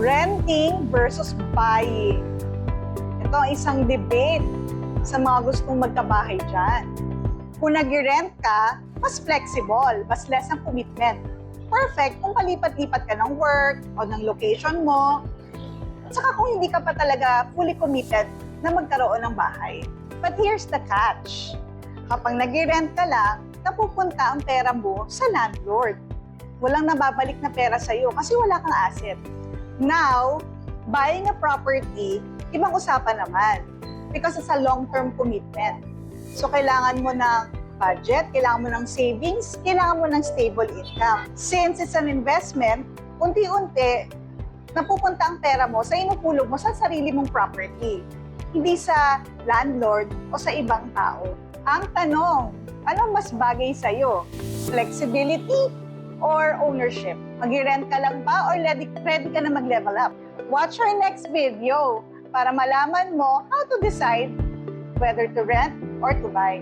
renting versus buying. Ito ang isang debate sa mga gustong magkabahay dyan. Kung nag-rent ka, mas flexible, mas less ang commitment. Perfect kung palipat-lipat ka ng work o ng location mo. At saka kung hindi ka pa talaga fully committed na magkaroon ng bahay. But here's the catch. Kapag nag-rent ka lang, napupunta ang pera mo sa landlord. Walang nababalik na pera sa'yo kasi wala kang asset. Now, buying a property, ibang usapan naman. Because it's a long-term commitment. So, kailangan mo ng budget, kailangan mo ng savings, kailangan mo ng stable income. Since it's an investment, unti-unti, napupunta ang pera mo sa inukulog mo sa sarili mong property. Hindi sa landlord o sa ibang tao. Ang tanong, anong mas bagay sa'yo? Flexibility or ownership? Mag-rent ka lang ba or ready ka na mag-level up? Watch our next video para malaman mo how to decide whether to rent or to buy.